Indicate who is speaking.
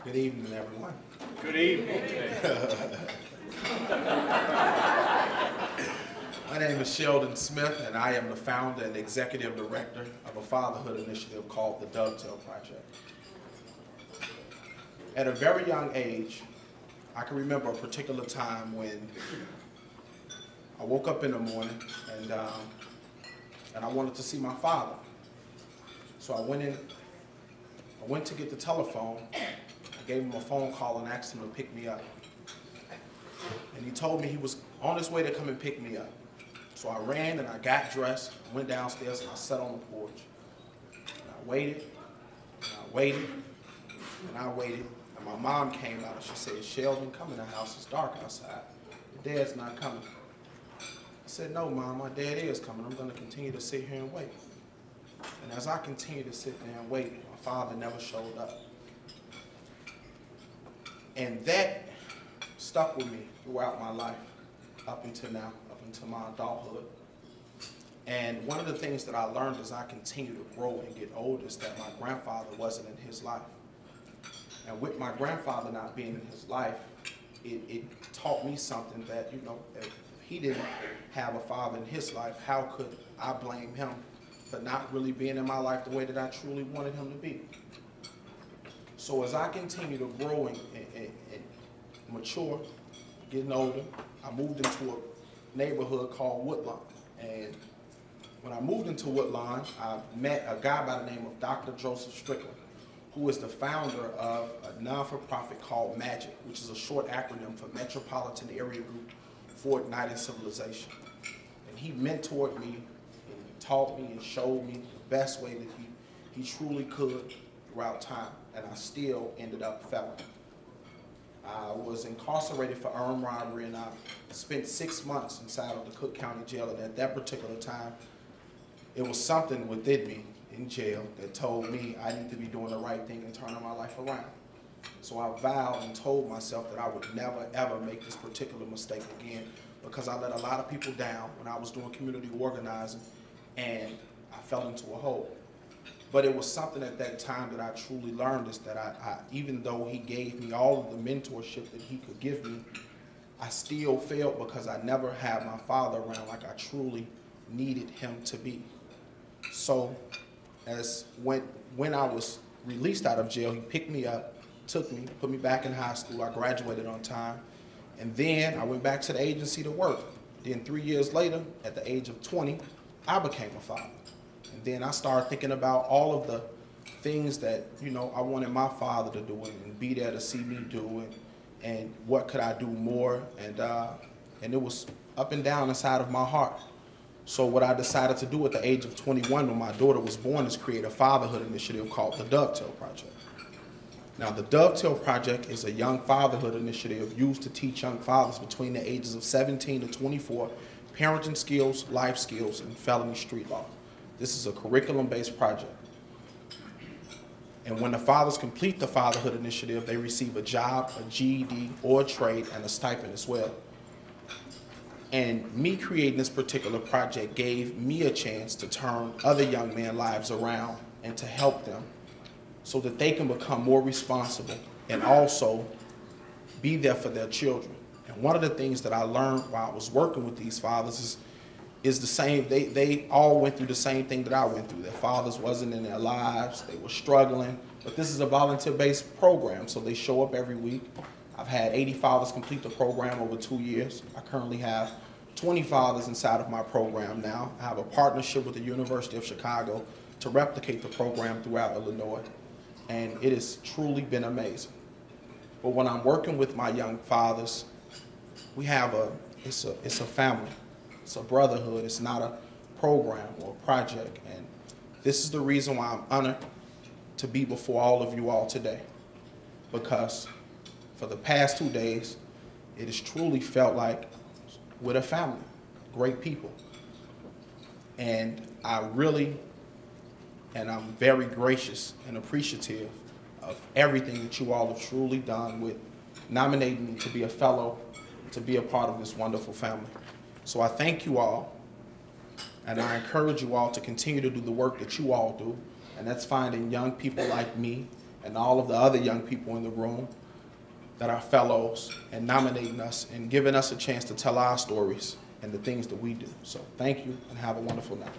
Speaker 1: Good evening, everyone.
Speaker 2: Good evening.
Speaker 1: My name is Sheldon Smith, and I am the founder and executive director of a fatherhood initiative called the Dovetail Project. At a very young age, I can remember a particular time when I woke up in the morning and I wanted to see my father. So I went to get the telephone. I gave him a phone call and asked him to pick me up. And he told me he was on his way to come and pick me up. So I ran and I got dressed, went downstairs and I sat on the porch. And I waited, and I waited, and I waited. And my mom came out and she said, "Sheldon, come in the house, it's dark outside. Your dad's not coming." I said, "No, Mom, my dad is coming. I'm going to continue to sit here and wait." And as I continued to sit there and wait, my father never showed up. And that stuck with me throughout my life, up until now, up until my adulthood. And one of the things that I learned as I continue to grow and get older is that my grandfather wasn't in his life. And with my grandfather not being in his life, it taught me something that, you know, if he didn't have a father in his life, how could I blame him for not really being in my life the way that I truly wanted him to be? So as I continue to grow and mature, getting older, I moved into a neighborhood called Woodlawn. And when I moved into Woodlawn, I met a guy by the name of Dr. Joseph Strickland, who is the founder of a non-for-profit called MAGIC, which is a short acronym for Metropolitan Area Group for Igniting Civilization. And he mentored me, and he taught me and showed me the best way that he truly could throughout time, and I still ended up felon. I was incarcerated for armed robbery, and I spent 6 months inside of the Cook County Jail, and at that particular time, it was something within me in jail that told me I need to be doing the right thing and turning my life around. So I vowed and told myself that I would never, ever make this particular mistake again, because I let a lot of people down when I was doing community organizing, and I fell into a hole. But it was something at that time that I truly learned, is that I even though he gave me all of the mentorship that he could give me, I still failed because I never had my father around like I truly needed him to be. So when I was released out of jail, he picked me up, took me, put me back in high school. I graduated on time. And then I went back to the agency to work. Then 3 years later, at the age of 20, I became a father. And then I started thinking about all of the things that, you know, I wanted my father to do and be there to see me do, and what could I do more, and it was up and down inside of my heart. So what I decided to do at the age of 21 when my daughter was born is create a fatherhood initiative called the Dovetail Project. Now, the Dovetail Project is a young fatherhood initiative used to teach young fathers between the ages of 17 to 24 parenting skills, life skills, and felony street law. This is a curriculum-based project. And when the fathers complete the fatherhood initiative, they receive a job, a GED, or a trade, and a stipend as well. And me creating this particular project gave me a chance to turn other young men's lives around and to help them so that they can become more responsible and also be there for their children. And one of the things that I learned while I was working with these fathers is the same. They all went through the same thing that I went through. Their fathers wasn't in their lives. They were struggling. But this is a volunteer-based program, so they show up every week. I've had 80 fathers complete the program over 2 years. I currently have 20 fathers inside of my program now. I have a partnership with the University of Chicago to replicate the program throughout Illinois. And it has truly been amazing. But when I'm working with my young fathers, we have it's a family. It's a brotherhood. It's not a program or a project. And this is the reason why I'm honored to be before all of you all today. Because for the past 2 days, it has truly felt like we're a family, great people. And I'm very gracious and appreciative of everything that you all have truly done with nominating me to be a fellow, to be a part of this wonderful family. So I thank you all, and I encourage you all to continue to do the work that you all do, and that's finding young people like me and all of the other young people in the room that are fellows, and nominating us and giving us a chance to tell our stories and the things that we do. So thank you, and have a wonderful night.